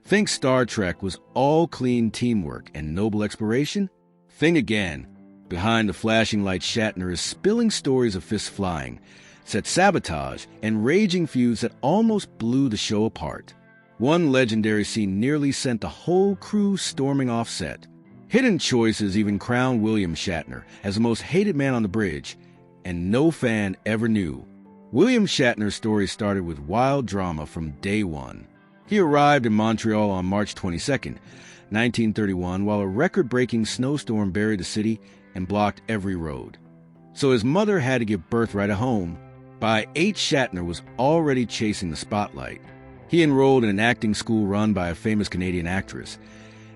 Think Star Trek was all clean teamwork and noble exploration? Think again. Behind the flashing lights, Shatner is spilling stories of fists flying, set sabotage, and raging feuds that almost blew the show apart. One legendary scene nearly sent the whole crew storming off set. Hidden Choices even crowned William Shatner as the most hated man on the bridge, and no fan ever knew. William Shatner's story started with wild drama from day one. He arrived in Montreal on March 22, 1931, while a record-breaking snowstorm buried the city and blocked every road. So his mother had to give birth right at home. By 8, Shatner was already chasing the spotlight. He enrolled in an acting school run by a famous Canadian actress,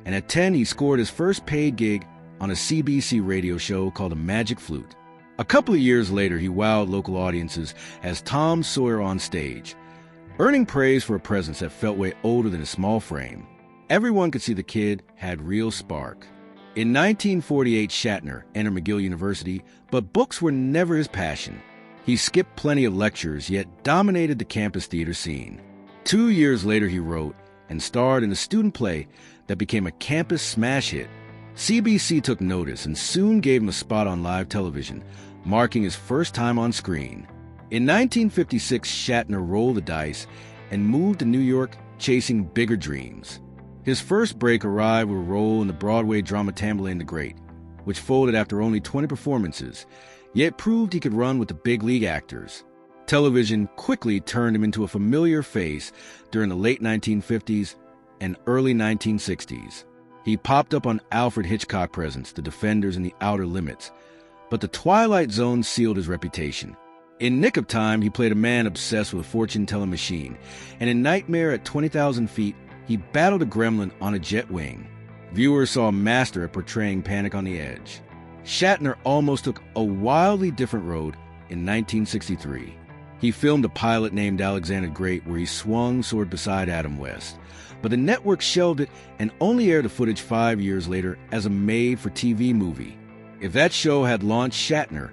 and at 10 he scored his first paid gig on a CBC radio show called The Magic Flute. A couple of years later, he wowed local audiences as Tom Sawyer on stage, earning praise for a presence that felt way older than his small frame. Everyone could see the kid had real spark. In 1948, Shatner entered McGill University, but books were never his passion. He skipped plenty of lectures, yet dominated the campus theater scene. 2 years later, he wrote and starred in a student play that became a campus smash hit. CBC took notice and soon gave him a spot on live television, marking his first time on screen. In 1956, Shatner rolled the dice and moved to New York, chasing bigger dreams. His first break arrived with a role in the Broadway drama Tamburlaine the Great, which folded after only 20 performances, yet proved he could run with the big league actors. Television quickly turned him into a familiar face during the late 1950s and early 1960s. He popped up on Alfred Hitchcock presents, The Defenders and The Outer Limits, but The Twilight Zone sealed his reputation. In Nick of Time, he played a man obsessed with a fortune-telling machine, and in Nightmare at 20,000 Feet, he battled a gremlin on a jet wing. Viewers saw a master at portraying panic on the edge. Shatner almost took a wildly different road in 1963. He filmed a pilot named Alexander the Great where he swung sword beside Adam West, but the network shelved it and only aired the footage 5 years later as a made-for-TV movie. If that show had launched, Shatner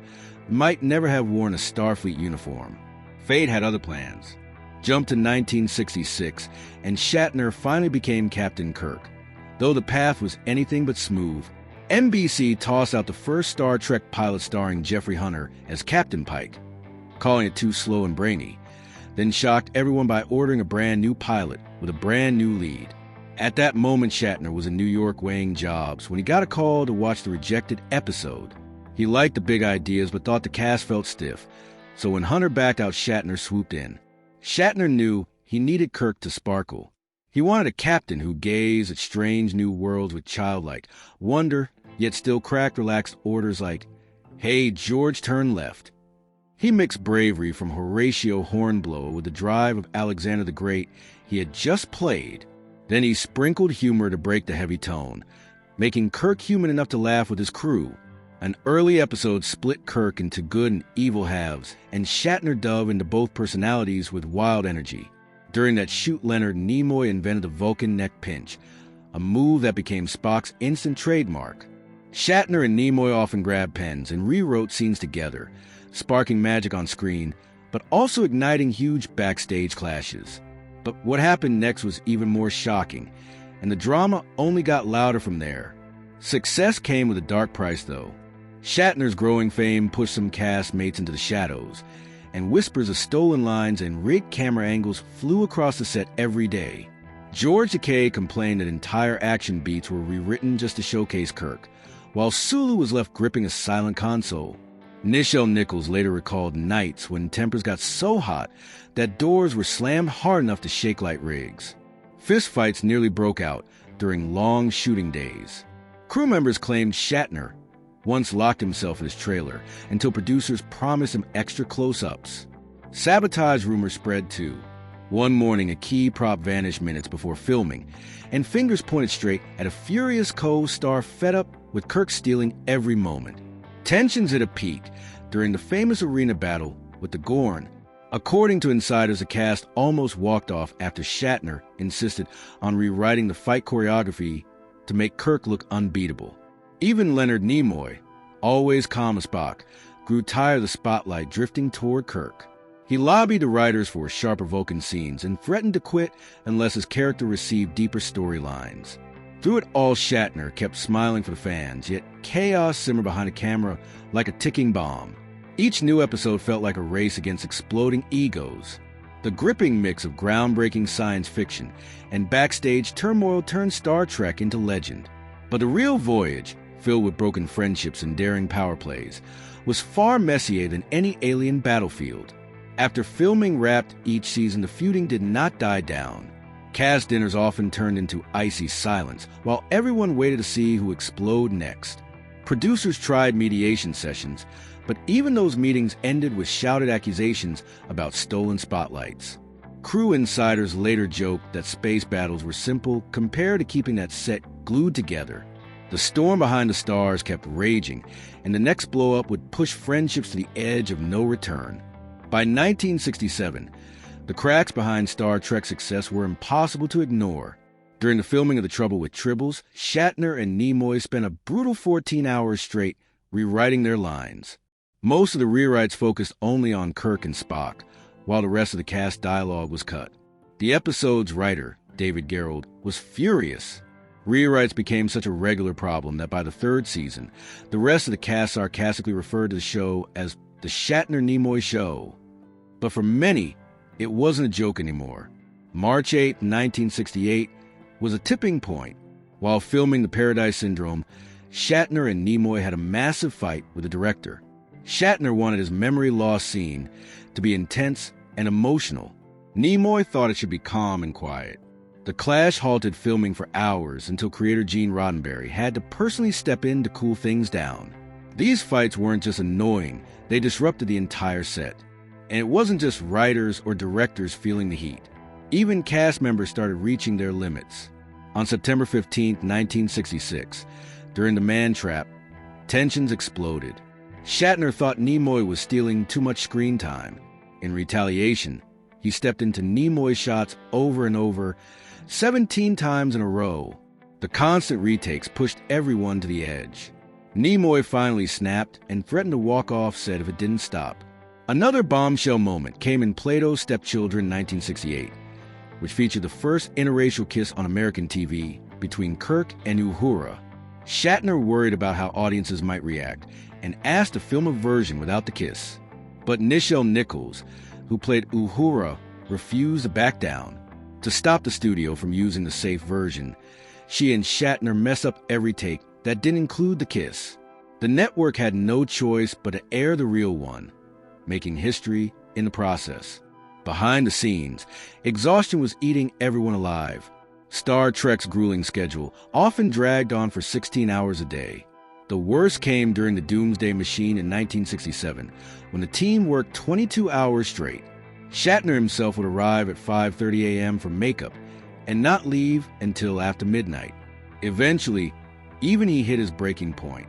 might never have worn a Starfleet uniform. Fate had other plans. Jump to 1966, and Shatner finally became Captain Kirk. Though the path was anything but smooth, NBC tossed out the first Star Trek pilot starring Jeffrey Hunter as Captain Pike, calling it too slow and brainy, then shocked everyone by ordering a brand new pilot with a brand new lead. At that moment, Shatner was in New York weighing jobs when he got a call to watch the rejected episode. He liked the big ideas but thought the cast felt stiff, so when Hunter backed out, Shatner swooped in. Shatner knew he needed Kirk to sparkle. He wanted a captain who gazed at strange new worlds with childlike wonder, yet still cracked relaxed orders like, "Hey, George, turn left." He mixed bravery from Horatio Hornblower with the drive of Alexander the Great he had just played. Then he sprinkled humor to break the heavy tone, making Kirk human enough to laugh with his crew. An early episode split Kirk into good and evil halves, and Shatner dove into both personalities with wild energy. During that shoot, Leonard Nimoy invented the Vulcan neck pinch, a move that became Spock's instant trademark. Shatner and Nimoy often grabbed pens and rewrote scenes together, sparking magic on screen, but also igniting huge backstage clashes. But what happened next was even more shocking, and the drama only got louder from there. Success came with a dark price, though. Shatner's growing fame pushed some cast mates into the shadows, and whispers of stolen lines and rigged camera angles flew across the set every day. George Takei complained that entire action beats were rewritten just to showcase Kirk, while Sulu was left gripping a silent console. Nichelle Nichols later recalled nights when tempers got so hot that doors were slammed hard enough to shake like rigs. Fistfights nearly broke out during long shooting days. Crew members claimed Shatner once locked himself in his trailer until producers promised him extra close-ups. Sabotage rumors spread too. One morning, a key prop vanished minutes before filming, and fingers pointed straight at a furious co-star fed up with Kirk stealing every moment. Tensions hit a peak during the famous arena battle with the Gorn. According to insiders, the cast almost walked off after Shatner insisted on rewriting the fight choreography to make Kirk look unbeatable. Even Leonard Nimoy, always calm as Spock, grew tired of the spotlight drifting toward Kirk. He lobbied the writers for sharper Vulcan scenes and threatened to quit unless his character received deeper storylines. Through it all, Shatner kept smiling for the fans, yet chaos simmered behind the camera like a ticking bomb. Each new episode felt like a race against exploding egos. The gripping mix of groundbreaking science fiction and backstage turmoil turned Star Trek into legend. But the real voyage, filled with broken friendships and daring power plays, was far messier than any alien battlefield. After filming wrapped each season, the feuding did not die down. Cast dinners often turned into icy silence, while everyone waited to see who would explode next. Producers tried mediation sessions, but even those meetings ended with shouted accusations about stolen spotlights. Crew insiders later joked that space battles were simple compared to keeping that set glued together. The storm behind the stars kept raging, and the next blow-up would push friendships to the edge of no return. By 1967, the cracks behind Star Trek's success were impossible to ignore. During the filming of The Trouble with Tribbles, Shatner and Nimoy spent a brutal 14 hours straight rewriting their lines. Most of the rewrites focused only on Kirk and Spock, while the rest of the cast dialogue was cut. The episode's writer, David Gerrold, was furious. Rewrites became such a regular problem that by the third season, the rest of the cast sarcastically referred to the show as the Shatner-Nimoy Show. But for many, it wasn't a joke anymore. March 8, 1968, was a tipping point. While filming The Paradise Syndrome, Shatner and Nimoy had a massive fight with the director. Shatner wanted his memory loss scene to be intense and emotional. Nimoy thought it should be calm and quiet. The clash halted filming for hours until creator Gene Roddenberry had to personally step in to cool things down. These fights weren't just annoying, they disrupted the entire set. And it wasn't just writers or directors feeling the heat. Even cast members started reaching their limits. On September 15, 1966, during the Man Trap, tensions exploded. Shatner thought Nimoy was stealing too much screen time. In retaliation, he stepped into Nimoy shots over and over, 17 times in a row. The constant retakes pushed everyone to the edge. Nimoy finally snapped and threatened to walk off set if it didn't stop. Another bombshell moment came in Plato's Stepchildren 1968, which featured the first interracial kiss on American TV between Kirk and Uhura. Shatner worried about how audiences might react and asked to film a version without the kiss. But Nichelle Nichols, who played Uhura, refused to back down. To stop the studio from using the safe version, she and Shatner messed up every take that didn't include the kiss. The network had no choice but to air the real one, making history in the process. Behind the scenes, exhaustion was eating everyone alive. Star Trek's grueling schedule often dragged on for 16 hours a day. The worst came during the Doomsday Machine in 1967, when the team worked 22 hours straight. Shatner himself would arrive at 5:30 a.m. for makeup and not leave until after midnight. Eventually, even he hit his breaking point.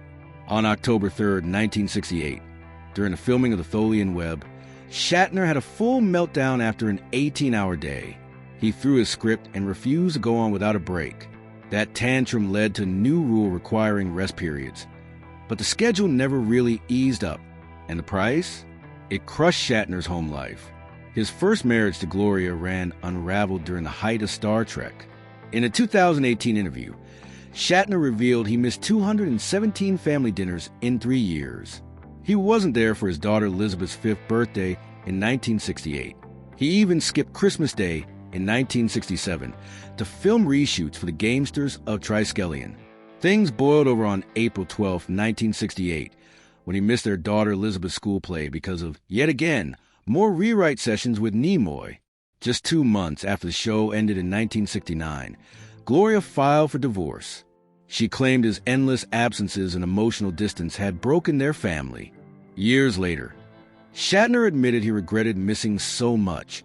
On October 3, 1968, during the filming of The Tholian Web, Shatner had a full meltdown after an 18-hour day. He threw his script and refused to go on without a break. That tantrum led to a new rule requiring rest periods. But the schedule never really eased up. And the price? It crushed Shatner's home life. His first marriage to Gloria Rand unraveled during the height of Star Trek. In a 2018 interview, Shatner revealed he missed 217 family dinners in 3 years. He wasn't there for his daughter Elizabeth's 5th birthday in 1968. He even skipped Christmas Day in 1967 to film reshoots for the Gamesters of Triskelion. Things boiled over on April 12, 1968, when he missed their daughter Elizabeth's school play because of, yet again, more rewrite sessions with Nimoy. Just 2 months after the show ended in 1969, Gloria filed for divorce. She claimed his endless absences and emotional distance had broken their family. Years later, Shatner admitted he regretted missing so much,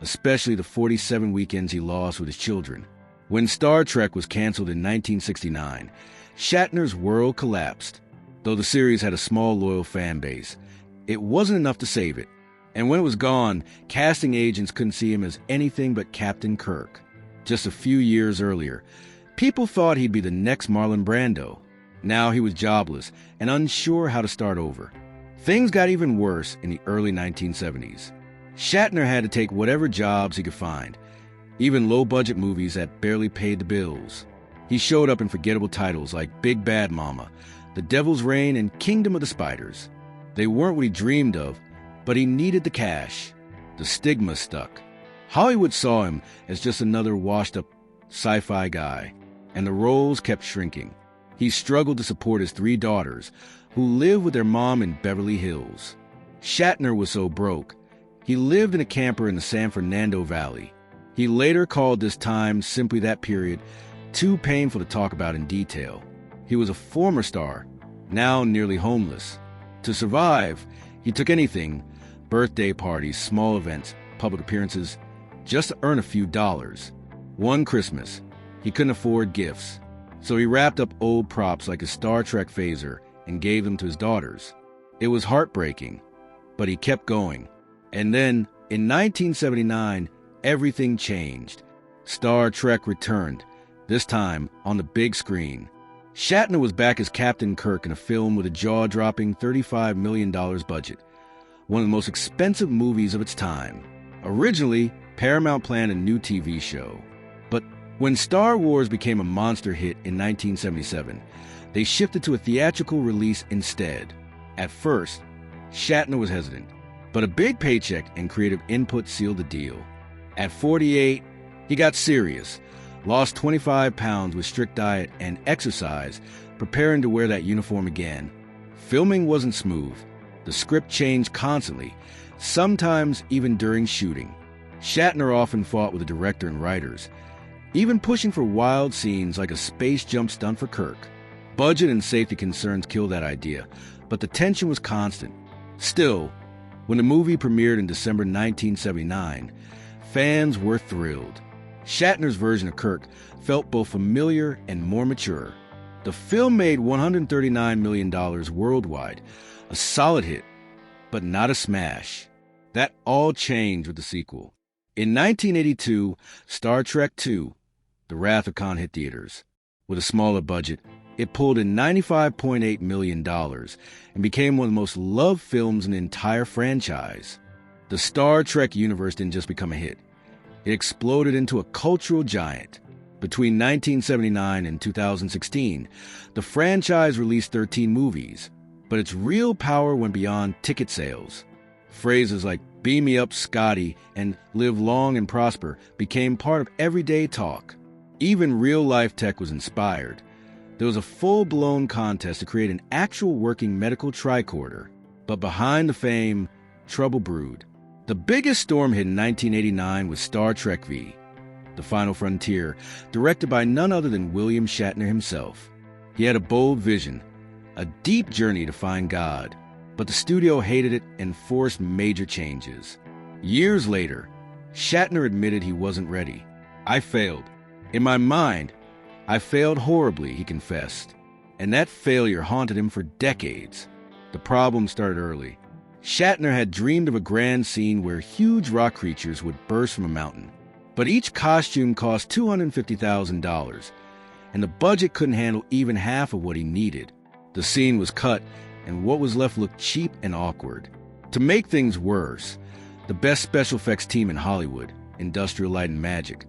especially the 47 weekends he lost with his children. When Star Trek was canceled in 1969, Shatner's world collapsed. Though the series had a small, loyal fan base, it wasn't enough to save it. And when it was gone, casting agents couldn't see him as anything but Captain Kirk. Just a few years earlier, people thought he'd be the next Marlon Brando. Now he was jobless and unsure how to start over. Things got even worse in the early 1970s. Shatner had to take whatever jobs he could find, even low-budget movies that barely paid the bills. He showed up in forgettable titles like Big Bad Mama, The Devil's Reign, and Kingdom of the Spiders. They weren't what he dreamed of, but he needed the cash. The stigma stuck. Hollywood saw him as just another washed-up sci-fi guy, and the roles kept shrinking. He struggled to support his 3 daughters, who lived with their mom in Beverly Hills. Shatner was so broke, he lived in a camper in the San Fernando Valley. He later called this time, simply that period, too painful to talk about in detail. He was a former star, now nearly homeless. To survive, he took anything, birthday parties, small events, public appearances, just to earn a few dollars. One Christmas, he couldn't afford gifts, so he wrapped up old props like a Star Trek phaser and gave them to his daughters. It was heartbreaking, but he kept going. And then, in 1979, everything changed. Star Trek returned, this time on the big screen. Shatner was back as Captain Kirk in a film with a jaw-dropping $35 million budget, one of the most expensive movies of its time. Originally, Paramount planned a new TV show. But when Star Wars became a monster hit in 1977, they shifted to a theatrical release instead. At first, Shatner was hesitant, but a big paycheck and creative input sealed the deal. At 48, he got serious, lost 25 pounds with strict diet and exercise, preparing to wear that uniform again. Filming wasn't smooth. The script changed constantly, sometimes even during shooting. Shatner often fought with the director and writers, even pushing for wild scenes like a space jump stunt for Kirk. Budget and safety concerns killed that idea, but the tension was constant. Still, when the movie premiered in December 1979, fans were thrilled. Shatner's version of Kirk felt both familiar and more mature. The film made $139 million worldwide, a solid hit, but not a smash. That all changed with the sequel. In 1982, Star Trek II, The Wrath of Khan hit theaters. With a smaller budget, it pulled in $95.8 million and became one of the most loved films in the entire franchise. The Star Trek universe didn't just become a hit. It exploded into a cultural giant. Between 1979 and 2016, the franchise released 13 movies, but its real power went beyond ticket sales. Phrases like "Beam me up, Scotty," and "Live long and prosper" became part of everyday talk. Even real-life tech was inspired. There was a full-blown contest to create an actual working medical tricorder. But behind the fame, trouble brewed. The biggest storm hit in 1989 was Star Trek V, The Final Frontier, directed by none other than William Shatner himself. He had a bold vision, a deep journey to find God, but the studio hated it and forced major changes. Years later, Shatner admitted he wasn't ready. "I failed. In my mind, I failed horribly," he confessed. And that failure haunted him for decades. The problem started early. Shatner had dreamed of a grand scene where huge rock creatures would burst from a mountain. But each costume cost $250,000, and the budget couldn't handle even half of what he needed. The scene was cut, and what was left looked cheap and awkward. To make things worse, the best special effects team in Hollywood, Industrial Light and Magic,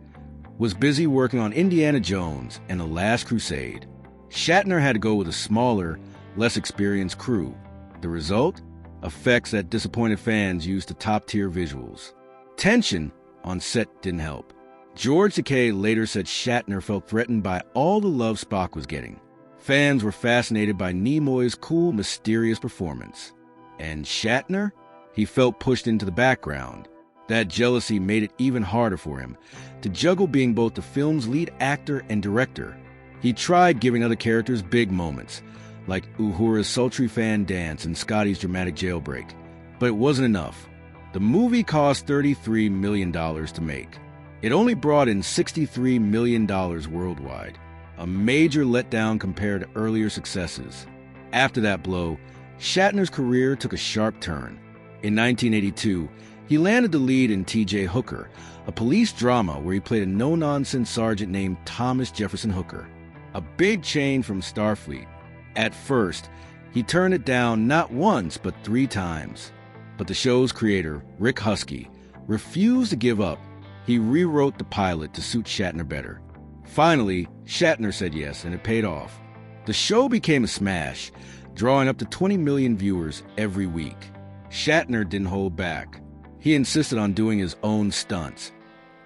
was busy working on Indiana Jones and The Last Crusade. Shatner had to go with a smaller, less experienced crew. The result? Effects that disappointed fans used to top-tier visuals. Tension on set didn't help. George Takei later said Shatner felt threatened by all the love Spock was getting. Fans were fascinated by Nimoy's cool, mysterious performance. And Shatner? He felt pushed into the background. That jealousy made it even harder for him to juggle being both the film's lead actor and director. He tried giving other characters big moments, like Uhura's sultry fan dance and Scotty's dramatic jailbreak, but it wasn't enough. The movie cost $33 million to make. It only brought in $63 million worldwide, a major letdown compared to earlier successes. After that blow, Shatner's career took a sharp turn. In 1982, he landed the lead in T.J. Hooker, a police drama where he played a no-nonsense sergeant named Thomas Jefferson Hooker, a big change from Starfleet. At first, he turned it down not once but 3 times. But the show's creator, Rick Husky, refused to give up. He rewrote the pilot to suit Shatner better. Finally, Shatner said yes, and it paid off. The show became a smash, drawing up to 20 million viewers every week. Shatner didn't hold back. He insisted on doing his own stunts,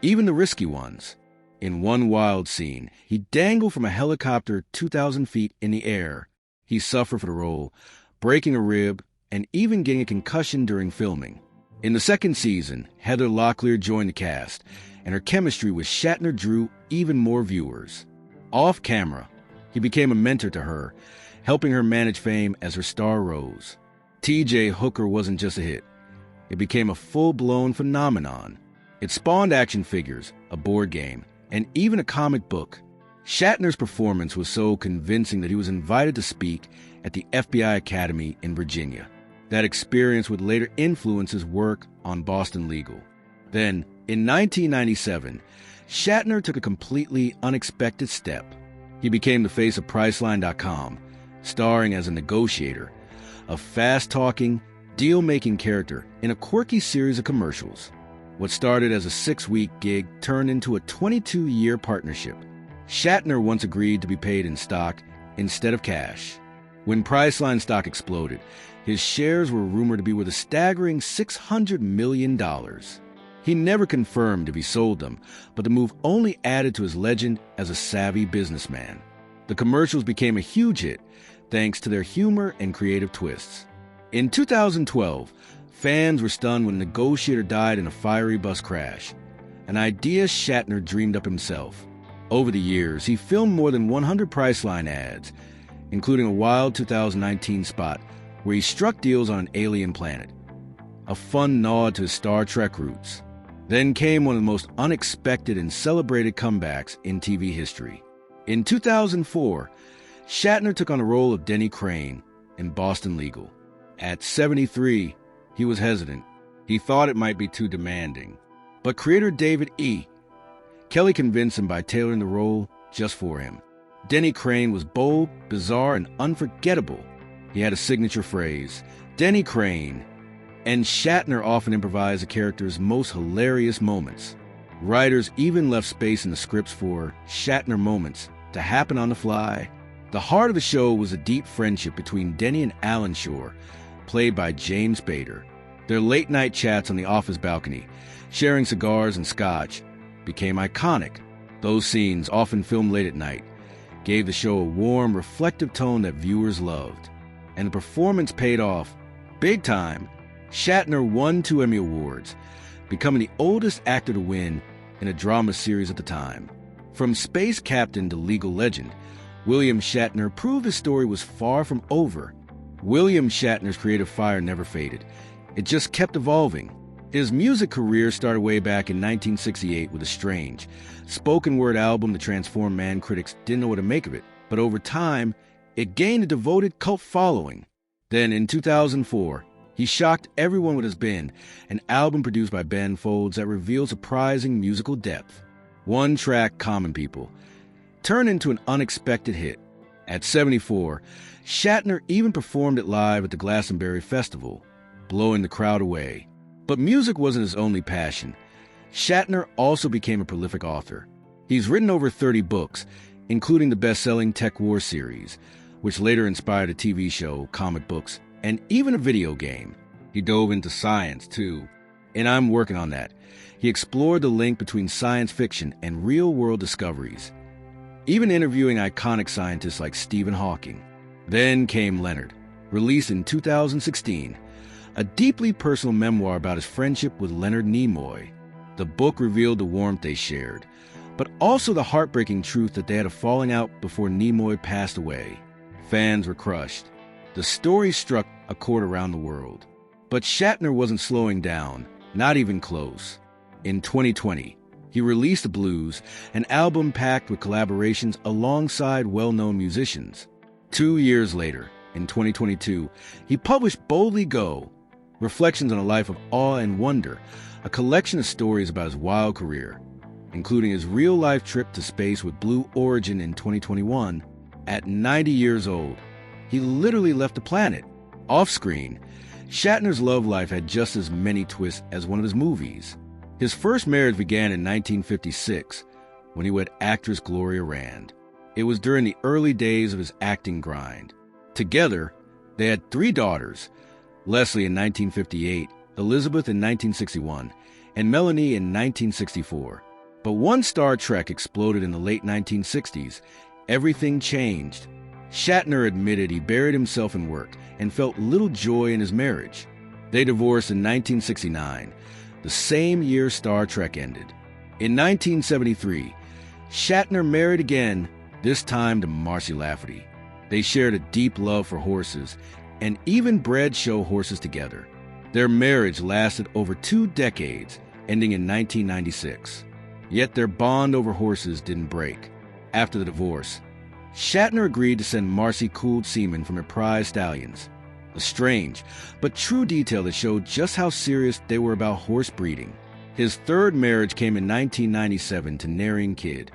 even the risky ones. In one wild scene, he dangled from a helicopter 2,000 feet in the air. He suffered for the role, breaking a rib and even getting a concussion during filming. In the second season, Heather Locklear joined the cast, and her chemistry with Shatner drew even more viewers. Off camera, he became a mentor to her, helping her manage fame as her star rose. T.J. Hooker wasn't just a hit. It became a full-blown phenomenon. It spawned action figures, a board game, and even a comic book. Shatner's performance was so convincing that he was invited to speak at the FBI Academy in Virginia. That experience would later influence his work on Boston Legal. Then, in 1997, Shatner took a completely unexpected step. He became the face of Priceline.com, starring as a negotiator, a fast-talking, deal-making character in a quirky series of commercials. What started as a 6-week gig turned into a 22-year partnership. Shatner once agreed to be paid in stock instead of cash. When Priceline stock exploded, his shares were rumored to be worth a staggering $600 million. He never confirmed if he sold them, but the move only added to his legend as a savvy businessman. The commercials became a huge hit, thanks to their humor and creative twists. In 2012, fans were stunned when a negotiator died in a fiery bus crash, an idea Shatner dreamed up himself. Over the years, he filmed more than 100 Priceline ads, including a wild 2019 spot where he struck deals on an alien planet, a fun nod to his Star Trek roots. Then came one of the most unexpected and celebrated comebacks in TV history. In 2004, Shatner took on the role of Denny Crane in Boston Legal. At 73, he was hesitant. He thought it might be too demanding. But creator David E. Kelley convinced him by tailoring the role just for him. Denny Crane was bold, bizarre, and unforgettable. He had a signature phrase, Denny Crane, and Shatner often improvised the character's most hilarious moments. Writers even left space in the scripts for Shatner moments to happen on the fly. The heart of the show was a deep friendship between Denny and Alan Shore, played by James Bader. Their late-night chats on the office balcony, sharing cigars and scotch, became iconic. Those scenes, often filmed late at night, gave the show a warm, reflective tone that viewers loved. And the performance paid off big time. Shatner won 2 Emmy Awards, becoming the oldest actor to win in a drama series at the time. From space captain to legal legend, William Shatner proved his story was far from over. William Shatner's creative fire never faded. It just kept evolving. His music career started way back in 1968 with a strange, spoken-word album that transformed man critics didn't know what to make of it. But over time, it gained a devoted cult following. Then, in 2004, he shocked everyone with his Ben, an album produced by Ben Folds that revealed surprising musical depth. One track, Common People, turned into an unexpected hit. At 74, Shatner even performed it live at the Glastonbury Festival, blowing the crowd away. But music wasn't his only passion. Shatner also became a prolific author. He's written over 30 books, including the best-selling Tech War series, which later inspired a TV show, comic books, and even a video game. He dove into science, too, and I'm working on that. He explored the link between science fiction and real-world discoveries, even interviewing iconic scientists like Stephen Hawking. Then came Leonard, released in 2016, a deeply personal memoir about his friendship with Leonard Nimoy. The book revealed the warmth they shared, but also the heartbreaking truth that they had a falling out before Nimoy passed away. Fans were crushed. The story struck a chord around the world. But Shatner wasn't slowing down, not even close. In 2020, he released The Blues, an album packed with collaborations alongside well-known musicians. 2 years later, in 2022, he published Boldly Go, Reflections on a Life of Awe and Wonder, a collection of stories about his wild career, including his real-life trip to space with Blue Origin in 2021. At 90 years old, he literally left the planet. Off-screen, Shatner's love life had just as many twists as one of his movies. His first marriage began in 1956 when he wed actress Gloria Rand. It was during the early days of his acting grind. Together, they had 3 daughters, Leslie in 1958, Elizabeth in 1961, and Melanie in 1964. But once Star Trek exploded in the late 1960s, everything changed. Shatner admitted he buried himself in work and felt little joy in his marriage. They divorced in 1969, the same year Star Trek ended. In 1973, Shatner married again, this time to Marcy Lafferty. They shared a deep love for horses and even bred show horses together. Their marriage lasted over 2 decades, ending in 1996. Yet their bond over horses didn't break. After the divorce, Shatner agreed to send Marcy cooled semen from her prize stallions, a strange but true detail that showed just how serious they were about horse breeding. His third marriage came in 1997 to Nerine Kidd,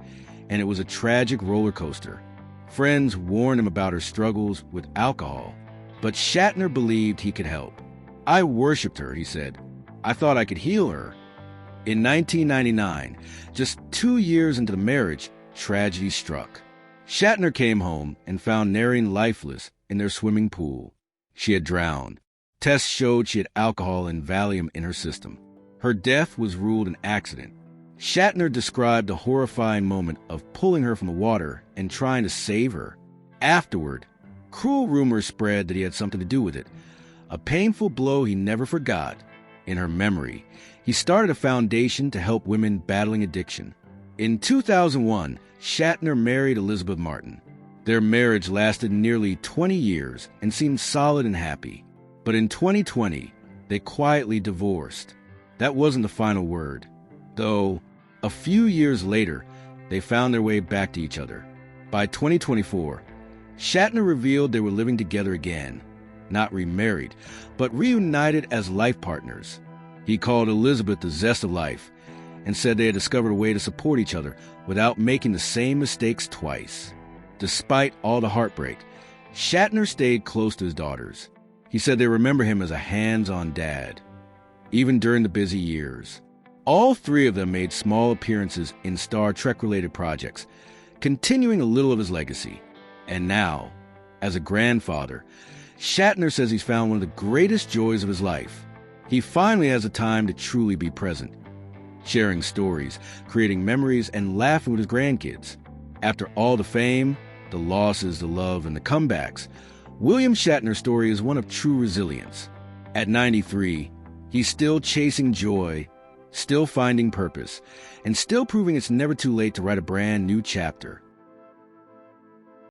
and it was a tragic roller coaster. Friends warned him about her struggles with alcohol, but Shatner believed he could help. "I worshipped her," he said. "I thought I could heal her." In 1999, just 2 years into the marriage, tragedy struck. Shatner came home and found Nerine lifeless in their swimming pool. She had drowned. Tests showed she had alcohol and Valium in her system. Her death was ruled an accident. Shatner described the horrifying moment of pulling her from the water and trying to save her. Afterward, cruel rumors spread that he had something to do with it, a painful blow he never forgot. In her memory, he started a foundation to help women battling addiction. In 2001, Shatner married Elizabeth Martin. Their marriage lasted nearly 20 years and seemed solid and happy. But in 2020, they quietly divorced. That wasn't the final word, though a few years later, they found their way back to each other. By 2024, Shatner revealed they were living together again, not remarried, but reunited as life partners. He called Elizabeth the zest of life and said they had discovered a way to support each other without making the same mistakes twice. Despite all the heartbreak, Shatner stayed close to his daughters. He said they remember him as a hands-on dad, even during the busy years. All 3 of them made small appearances in Star Trek-related projects, continuing a little of his legacy. And now, as a grandfather, Shatner says he's found one of the greatest joys of his life. He finally has the time to truly be present, sharing stories, creating memories, and laughing with his grandkids. After all the fame, the losses, the love, and the comebacks, William Shatner's story is one of true resilience. At 93, he's still chasing joy, still finding purpose, and still proving it's never too late to write a brand new chapter.